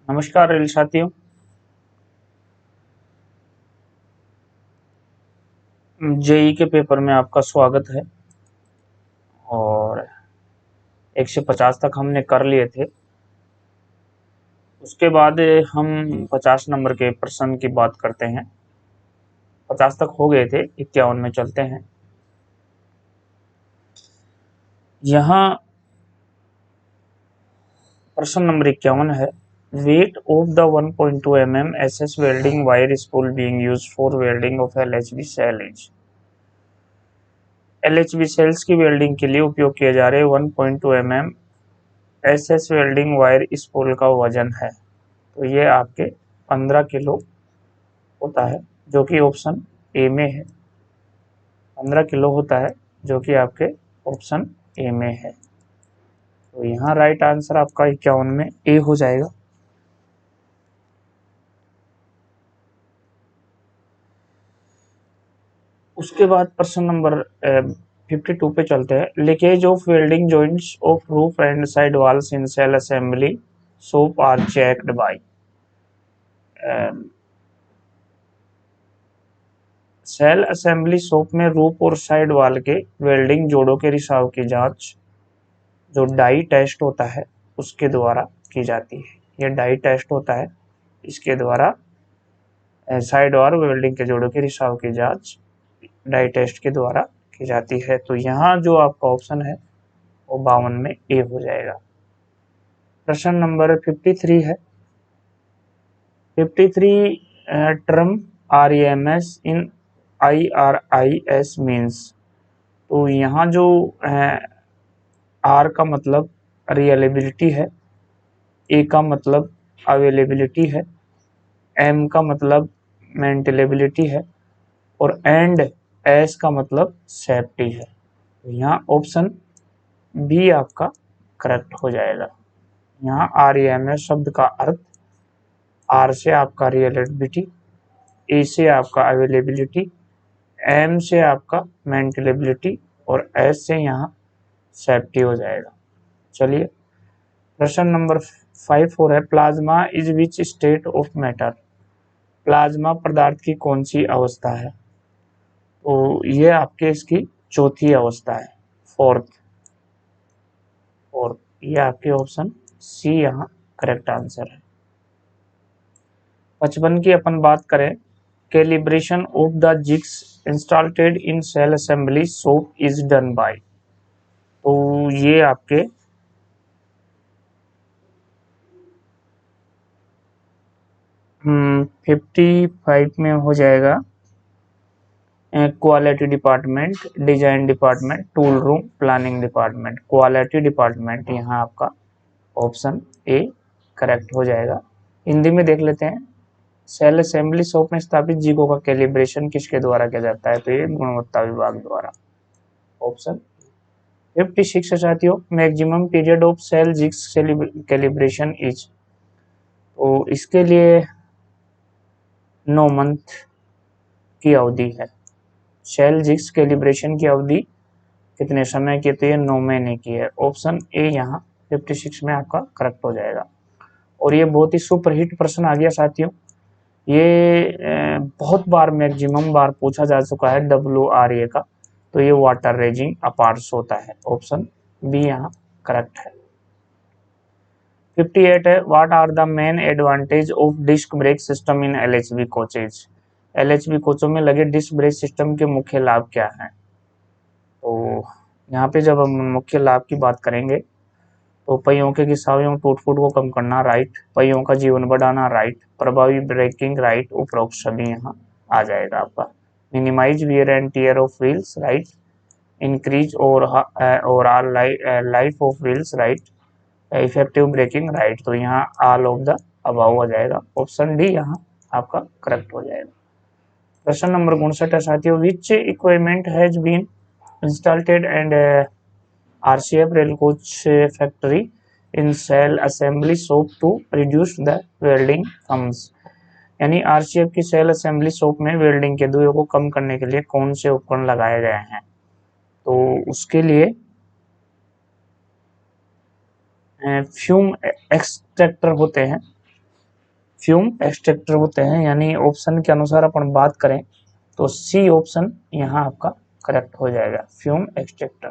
नमस्कार रेल साथियों। जेई के पेपर में आपका स्वागत है। और 150 तक हमने कर लिए थे। उसके बाद हम 50 नंबर के प्रश्न की बात करते हैं। 50 तक हो गए थे, 51 में चलते हैं। यहाँ प्रश्न नंबर 51 है। Weight of the 1.2 mm SS welding wire spool being used for welding of LHB cell is। LHB shells की वेल्डिंग के लिए उपयोग किए जा रहे 1.2 mm SS welding wire spool का वजन है, तो ये आपके 15 किलो होता है, जो कि ऑप्शन ए में है। 15 किलो होता है, जो कि आपके ऑप्शन ए में है। तो यहाँ राइट आंसर आपका 51 में ए हो जाएगा। उसके बाद प्रश्न नंबर 52 पे चलते हैं। Leakage of welding joints of roof and side walls in cell assembly shop are checked by. Shell assembly shop में रूफ और साइड वाल के वेल्डिंग जोड़ों के रिसाव की जांच जो डाई टेस्ट होता है उसके द्वारा की जाती है। यह डाई टेस्ट होता है, इसके द्वारा साइड और वेल्डिंग के जोड़ों के रिसाव की जांच डाई टेस्ट के द्वारा की जाती है। तो यहाँ जो आपका ऑप्शन है वो 52 में ए हो जाएगा। प्रश्न नंबर 53 है। 53 टर्म REMS इन IRIS मीन्स। तो यहाँ जो आर का मतलब रियलेबिलिटी है, ए का मतलब अवेलेबिलिटी है, एम का मतलब मेंटेनेबिलिटी है और एंड एस का मतलब सेफ्टी है। तो यहाँ ऑप्शन बी आपका करेक्ट हो जाएगा। यहाँ REMS शब्द का अर्थ आर से आपका रियलेबिलिटी, ए से आपका अवेलेबिलिटी, एम से आपका मेंटेनेबिलिटी और एस से यहाँ सेफ्टी हो जाएगा। चलिए प्रश्न नंबर 54 है। Plasma is which state of matter. Plasma पदार्थ की कौन सी अवस्था है? तो ये आपके इसकी चौथी अवस्था है, फोर्थ। और ये आपके ऑप्शन सी यहाँ करेक्ट आंसर है। 55 की अपन बात करें। Calibration of the jigs installed in cell assembly shop is done by. तो ये आपके 55 में हो जाएगा। Quality department, design department, tool room, planning department. Quality department यहाँ आपका ऑप्शन ए करेक्ट हो जाएगा। हिंदी में देख लेते हैं। सेल असेंबली शॉप में स्थापित जिगों का कैलिब्रेशन किसके द्वारा किया जाता है? तो ये गुणवत्ता विभाग द्वारा। ऑप्शन 56 साथियों। Maximum period of shell jigs calibration is. तो इसके लिए 9 मंथ की अवधि है। सेल जिग्स कैलिब्रेशन की अवधि कितने समय की? तो ये 9 महीने की है। ऑप्शन ए यहाँ 56 में आपका करेक्ट हो जाएगा। और ये बहुत ही सुपरहिट प्रश्न आ गया साथियों। ये बहुत बार मैक्सिमम बार पूछा जा चुका है WRA का। तो ये वाटर रेजिंग अपार्ट्स होता है। ऑप्शन बी यहाँ करेक्ट है। 58 है। What are the main advantage of disc brake system in LHB coaches. LHB कोचों में लगे डिस्क ब्रेक सिस्टम के मुख्य लाभ क्या हैं? तो यहाँ पे जब हम मुख्य लाभ की बात करेंगे तो पहियों के घिसाव एवं टूट फूट को कम करना, राइट। पहियों का जीवन बढ़ाना, राइट। प्रभावी ब्रेकिंग, राइट। उपरोक्त सभी यहाँ आ जाएगा आपका। Minimize wear and tear of wheels, right. Increase और overall life of wheels, right. Effective braking, right. तो यहाँ ऑल ऑफ द अबाव हो जाएगा। ऑप्शन डी यहाँ आपका करेक्ट हो जाएगा। प्रश्न नंबर 59 है साथियों। Which equipment has been installed and RCF rail coach factory in cell assembly shop to reduce the welding fumes. यानी RCF की सेल असेंबली शॉप में वेल्डिंग के दुर्योग को कम करने के लिए कौन से उपकरण लगाए गए हैं? तो उसके लिए फ्यूम एक्सट्रैक्टर होते हैं, फ्यूम एक्सट्रैक्टर होते हैं, यानी ऑप्शन के अनुसार अपन बात करें तो सी ऑप्शन यहाँ आपका करेक्ट हो जाएगा, फ्यूम एक्सट्रैक्टर।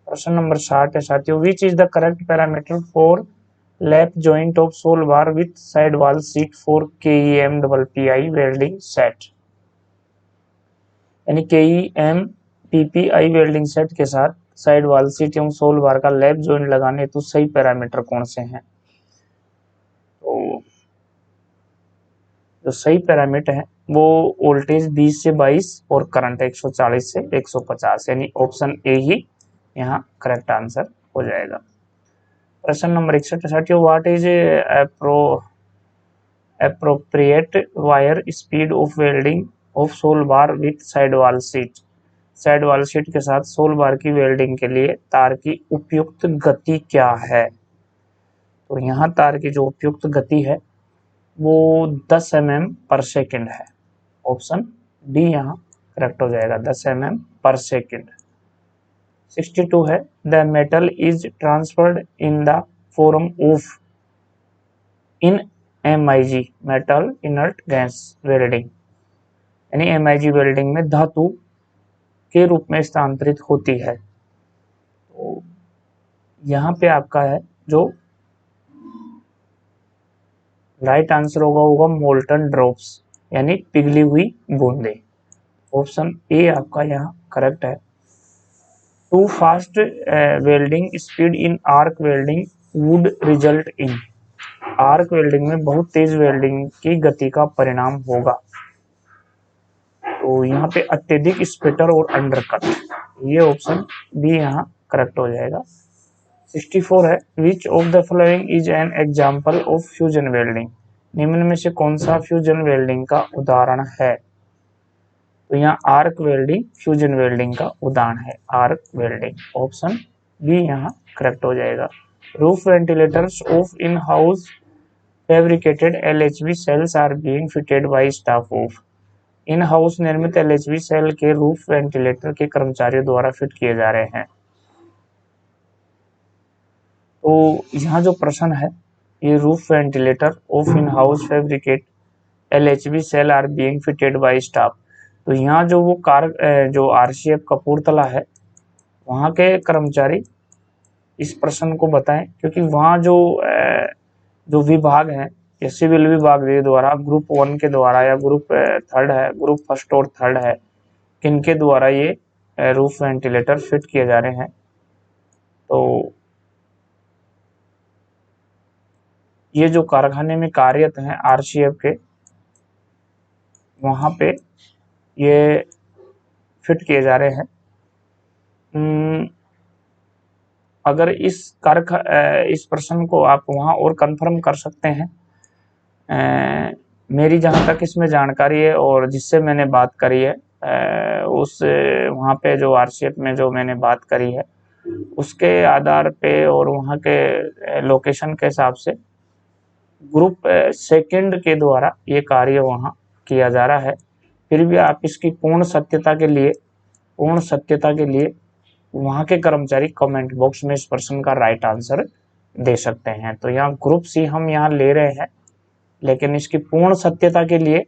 प्रश्न नंबर 60 है साथियों, which is the correct parameter for lap joint of sole bar with side wall sheet for KEMPPI welding set, यानी KEMPPI वेल्डिंग सेट के साथ साइड वॉल सीट एवं सोल बार का लैप जॉइंट लगाने तो सही पैरामीटर कौन से हैं? तो जो सही पैरामीटर है वो वोल्टेज 20 से 22 और करंट 140 से 150, यानी ऑप्शन ए ही यहाँ करेक्ट आंसर हो जाएगा। प्रश्न number 61 what is appropriate wire speed of welding of sole bar with side wall sheet, side wall sheet के साथ सोल बार की वेल्डिंग के लिए तार की उपयुक्त गति क्या है? तो यहाँ तार की जो उपयुक्त गति है वो 10 mm पर सेकेंड है, ऑप्शन डी यहाँ करेक्ट हो जाएगा, 10 mm पर सेकेंड। 62 है the metal is transferred in the form of in MIG metal inert gas welding, यानी MIG वेल्डिंग में धातु के रूप में स्थानांतरित होती है। तो यहाँ पे आपका है जो राइट आंसर होगा मोल्टन ड्रॉप्स, यानी पिघली हुई बूंदे, ऑप्शन ए आपका यहाँ करेक्ट है। Too fast welding speed in arc welding would result in, arc welding में बहुत तेज वेल्डिंग की गति का परिणाम होगा, तो यहाँ पे अत्यधिक स्पेटर और अंडरकट, ये ऑप्शन बी यहाँ करेक्ट हो जाएगा। 64 है which of the following is an example of fusion welding, निम्न में से कौन सा फ्यूजन वेल्डिंग का उदाहरण है? तो यहाँ आर्क वेल्डिंग फ्यूजन वेल्डिंग का उदाहरण है, आर्क वेल्डिंग, ऑप्शन बी यहाँ करेक्ट हो जाएगा। Roof ventilators of in house fabricated LHV shells are being fitted by staff of, in house निर्मित LHV सेल के रूफ वेंटिलेटर के कर्मचारियों द्वारा फिट किए जा रहे हैं। तो यहाँ जो प्रश्न है ये roof ventilator of in house fabricate LHV shell are being fitted by staff, तो यहाँ जो वो जो RCF कपूरथला है वहाँ के कर्मचारी इस प्रश्न को बताएं, क्योंकि वहाँ जो विभाग है या सिविल विभाग के द्वारा ग्रुप 1 के द्वारा या ग्रुप 3 है, ग्रुप 1 और 3 है, किनके द्वारा ये रूफ वेंटिलेटर फिट किए जा रहे हैं। तो ये जो कारखाने में कार्यरत हैं RCF के, वहाँ पे ये फिट किए जा रहे हैं। अगर इस प्रश्न को आप वहाँ और कंफर्म कर सकते हैं, मेरी जहाँ तक इसमें जानकारी है और जिससे मैंने बात करी है उस वहाँ पे जो RCF में जो मैंने बात करी है उसके आधार पे और वहाँ के लोकेशन के हिसाब से ग्रुप 2 के द्वारा ये कार्य वहाँ किया जा रहा है। फिर भी आप इसकी पूर्ण सत्यता के लिए वहाँ के कर्मचारी कमेंट बॉक्स में इस प्रश्न का राइट आंसर दे सकते हैं। तो यहाँ ग्रुप सी हम यहाँ ले रहे हैं, लेकिन इसकी पूर्ण सत्यता के लिए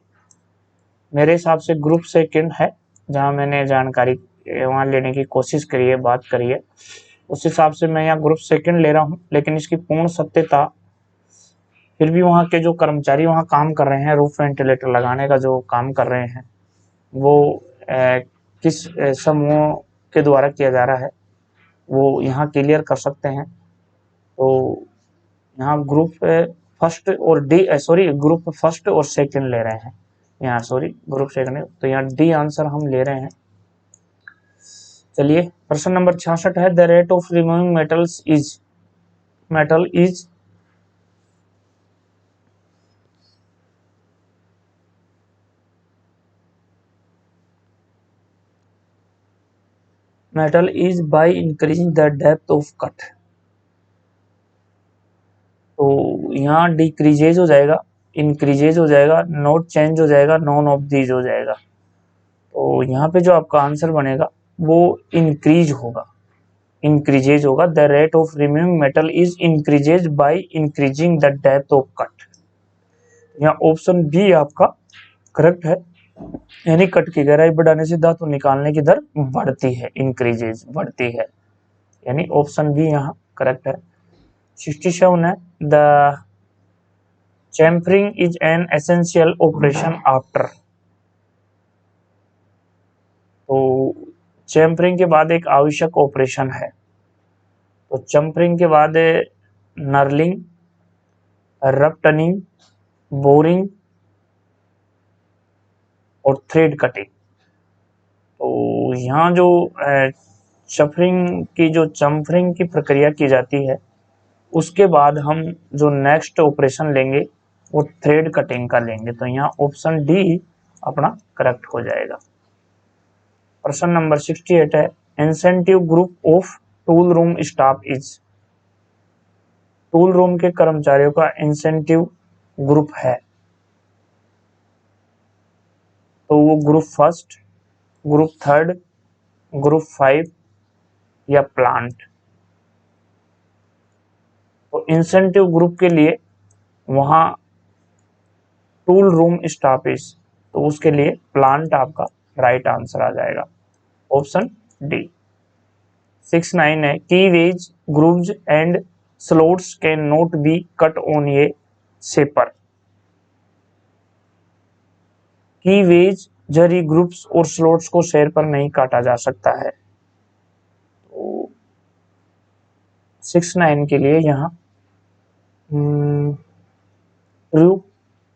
मेरे हिसाब से ग्रुप 2 है, जहाँ मैंने जानकारी वहाँ लेने की कोशिश करी है, बात करी है, उस हिसाब से मैं यहाँ ग्रुप 2 ले रहा हूँ। लेकिन इसकी पूर्ण सत्यता फिर भी वहाँ के जो कर्मचारी वहाँ काम कर रहे हैं, रूफ वेंटिलेटर लगाने का जो काम कर रहे हैं, वो किस समूह के द्वारा किया जा रहा है वो यहाँ क्लियर कर सकते हैं। तो यहाँ ग्रुप 1 और ग्रुप 1 और 2 ले रहे हैं यहाँ, ग्रुप 2, तो यहाँ डी आंसर हम ले रहे हैं। चलिए प्रश्न नंबर 66 है the rate of removing metal is by increasing the depth of cut, तो यहाँ डिक्रीजेज हो जाएगा, इंक्रीजेज हो जाएगा, नोट चेंज हो जाएगा, नॉन ऑफ दीज हो जाएगा। तो यहाँ पे जो आपका आंसर बनेगा वो इंक्रीजेज होगा। The rate of removing metal is increases by increasing the depth of cut. यहाँ ऑप्शन बी आपका करेक्ट है, यानी कट की गहराई बढ़ाने से धातु निकालने की दर बढ़ती है, इंक्रीजेज बढ़ती है, यानी ऑप्शन बी यहाँ करेक्ट है। 67 है, the chamfering is an essential operation after. तो चैम्फरिंग के बाद एक आवश्यक ऑपरेशन है, तो चैम्फरिंग के बाद नर्लिंग, रपटनिंग, बोरिंग और थ्रेड कटिंग। तो यहाँ जो चम्फरिंग की प्रक्रिया की जाती है, उसके बाद हम जो नेक्स्ट ऑपरेशन लेंगे वो थ्रेड कटिंग का लेंगे, तो यहाँ ऑप्शन डी अपना करेक्ट हो जाएगा। प्रश्न नंबर 68 है, incentive group of tool room staff is. Tool room के कर्मचारियों का इंसेंटिव ग्रुप है, तो वो group first, group third, group 5 या प्लांट। तो इंसेंटिव ग्रुप के लिए वहां टूल रूम स्टॉपेज, तो उसके लिए प्लांट आपका राइट आंसर आ जाएगा, ऑप्शन डी। 69 है, keyways grooves and slots can not be cut on a shaper. Keyways जरी ग्रुप्स और स्लॉट्स को शेर पर नहीं काटा जा सकता है। तो 69 के लिए यहाँ ट्रू,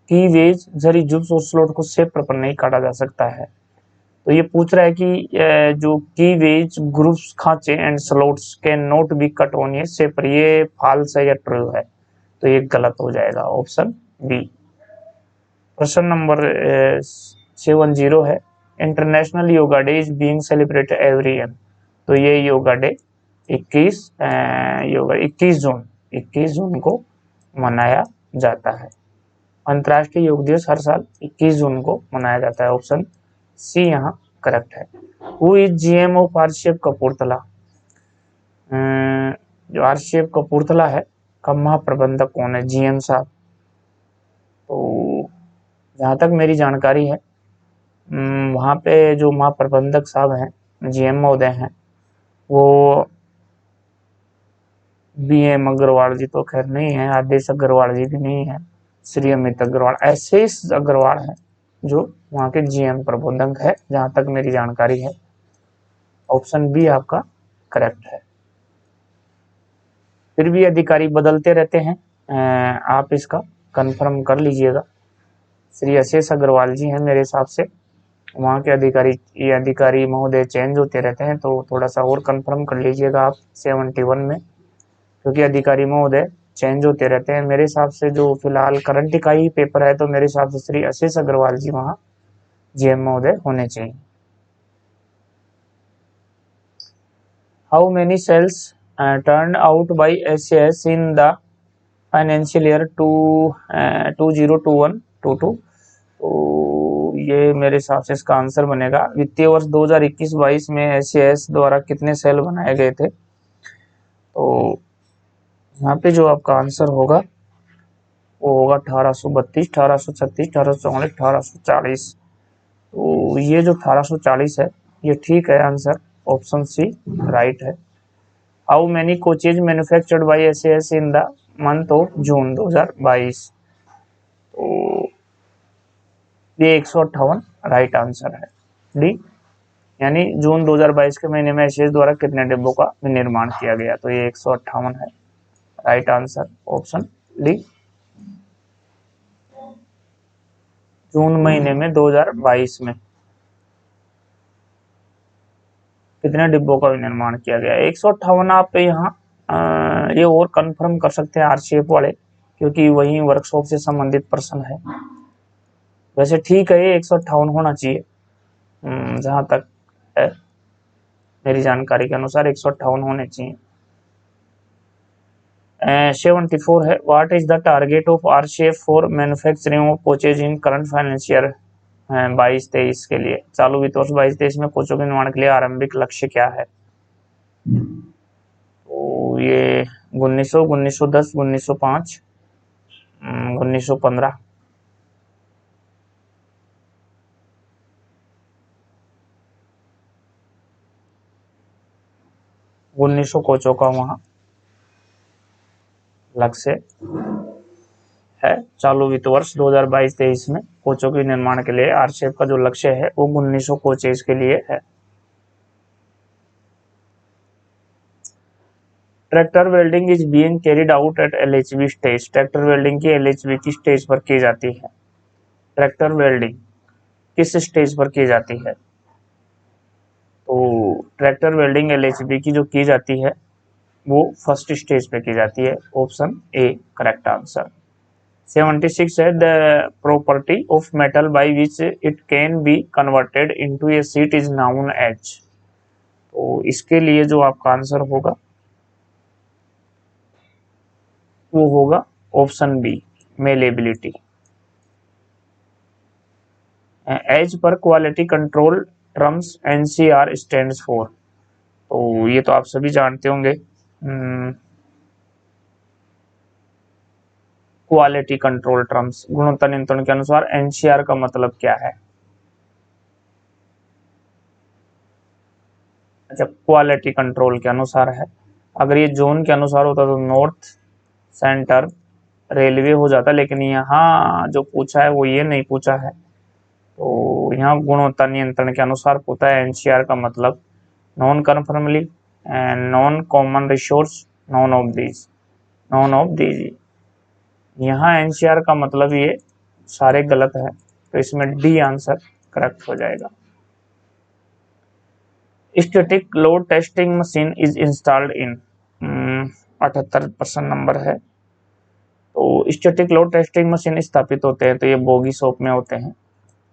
की वेज जरी ग्रुप्स और स्लॉट को सेपर पर नहीं काटा जा सकता है। तो ये पूछ रहा है कि जो की वेज ग्रुप्स खांचे and slots can not be cut on a shaper, ये फॉल्स है या ट्रू है, तो ये गलत हो जाएगा, ऑप्शन बी। प्रश्न नंबर 70 है, international yoga day is being celebrated every year. तो ये योगा डे 21 जून को मनाया जाता है। अंतर्राष्ट्रीय योग दिवस हर साल 21 जून को मनाया जाता है, ऑप्शन सी यहाँ करेक्ट है। Who is GM of RCF Kapurthala. जो आरसीएफ कपूरथला है का महाप्रबंधक कौन है, जीएम साहब। तो जहाँ तक मेरी जानकारी है वहाँ पे जो महाप्रबंधक साहब हैं, जीएम महोदय हैं, वो बीएम अग्रवाल जी तो खैर नहीं है, आदेश अग्रवाल जी भी नहीं है, श्री अमित अग्रवाल, एसएस अग्रवाल है जो वहाँ के जीएम प्रबंधक है, जहाँ तक मेरी जानकारी है, ऑप्शन बी आपका करेक्ट है। फिर भी अधिकारी बदलते रहते हैं, आप इसका कंफर्म कर लीजिएगा। श्री एसएस अग्रवाल जी हैं मेरे हिसाब से, वहाँ के अधिकारी महोदय चेंज होते रहते हैं, तो थोड़ा सा और कंफर्म कर लीजिएगा आप 71 में, क्योंकि अधिकारी महोदय चेंज होते रहते हैं। मेरे हिसाब से जो फिलहाल करंट इकाई पेपर है, तो मेरे हिसाब से श्री एसएस अग्रवाल जी वहाँ जीएम महोदय होने चाहिए। How many shells turn out by SS in the financial year 2021-22। तो ये मेरे हिसाब से इसका आंसर बनेगा, वित्तीय वर्ष 2021-22 में एसएस द्वारा कितने सेल बनाए गए थे। तो यहाँ पे जो आपका आंसर होगा वो होगा 1832, 1836, 1844, 1840। तो ये जो 1840 है ये ठीक है आंसर, ऑप्शन सी राइट है। How many coaches manufactured by SS in the month of June 2022। तो ये 158 राइट आंसर है, डी, यानी जून 2022 के महीने में एसएस द्वारा कितने डिब्बों का निर्माण किया गया, तो ये 158 है राइट आंसर, ऑप्शन डी। जून महीने में 2022 में कितने डिब्बों का निर्माण किया गया, 158। आप यहाँ ये और कंफर्म कर सकते हैं आरसीएफ वाले, क्योंकि वही वर्कशॉप से संबंधित पर्सन है। वैसे ठीक है, ये 158 होना चाहिए, जहां तक है मेरी जानकारी के अनुसार 158 होने चाहिए। 74 है, what is the target of RCF for manufacturing of coaches in current financial 22-23 के लिए। चालू वित्त वर्ष 22-23 में कोचों के निर्माण के लिए आरंभिक लक्ष्य क्या है। तो ये 1900, 1910, 1905, 1915। 1900 कोचों का वहाँ लक्ष्य है। चालू वित्त वर्ष 2022-23 में कोचों के निर्माण के लिए आरसीएफ का जो लक्ष्य है वो 1900 कोचेज के लिए है। Tractor welding is being carried out at LHV stage. Tractor welding की एलएचवी की स्टेज पर की जाती है। ट्रैक्टर वेल्डिंग किस स्टेज पर की जाती है? तो ट्रैक्टर वेल्डिंग एलएचवी की जो की जाती है वो फर्स्ट स्टेज पे की जाती है। Option A correct answer. 76 है the property of metal by which it can be converted into a sheet is known as. तो इसके लिए जो आपका आंसर होगा वो होगा option B malleability. As per quality control terms NCR stands for. तो ये तो आप सभी जानते होंगे। क्वालिटी कंट्रोल टर्म्स गुणवत्ता नियंत्रण के अनुसार एनसीआर का मतलब क्या है? अच्छा, क्वालिटी कंट्रोल के अनुसार है। अगर ये जोन के अनुसार होता तो नॉर्थ सेंटर रेलवे हो जाता, लेकिन यहाँ जो पूछा है वो ये नहीं पूछा है। तो यहाँ गुणवत्ता नियंत्रण के अनुसार पूछा है। एनसीआर का मतलब non confirmly and non common resource, none of these. यहाँ एनसीआर का मतलब ये सारे गलत है, तो इसमें डी आंसर करेक्ट हो जाएगा। Static load testing machine is installed in 78% number है। तो स्टैटिक लोड टेस्टिंग मशीन स्थापित होते हैं तो ये बोगी शॉप में होते हैं।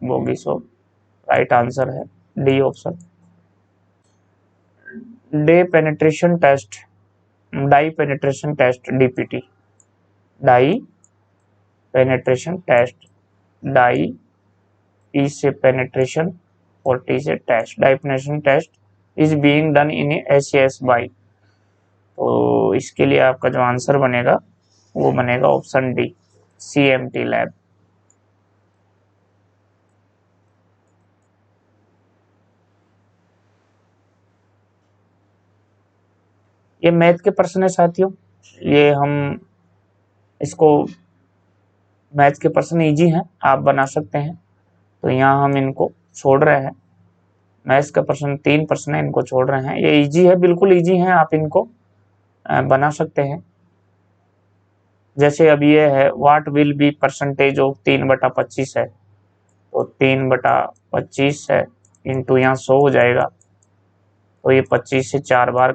बोगी शॉप राइट आंसर है D option. Dye penetration test DPT. Dye penetration test, dye E से पेनिट्रेशन और टी से test. Dye penetration test is being done in SS bay. तो इसके लिए आपका जो आंसर बनेगा वो बनेगा ऑप्शन डी सीएमटी लैब। ये मैथ के प्रश्न है साथियों, ये हम इसको मैथ के प्रश्न इजी हैं, आप बना सकते हैं। तो यहाँ हम इनको छोड़ रहे हैं। मैथ्स का प्रश्न 3 प्रश्न है, इनको छोड़ रहे हैं। ये इजी है, बिल्कुल इजी है, आप इनको बना सकते हैं। जैसे अब ये है what will be percentage of 3/25 है, तो 3/25 है इंटू यहाँ 100 हो जाएगा। तो ये 25 से 4 बार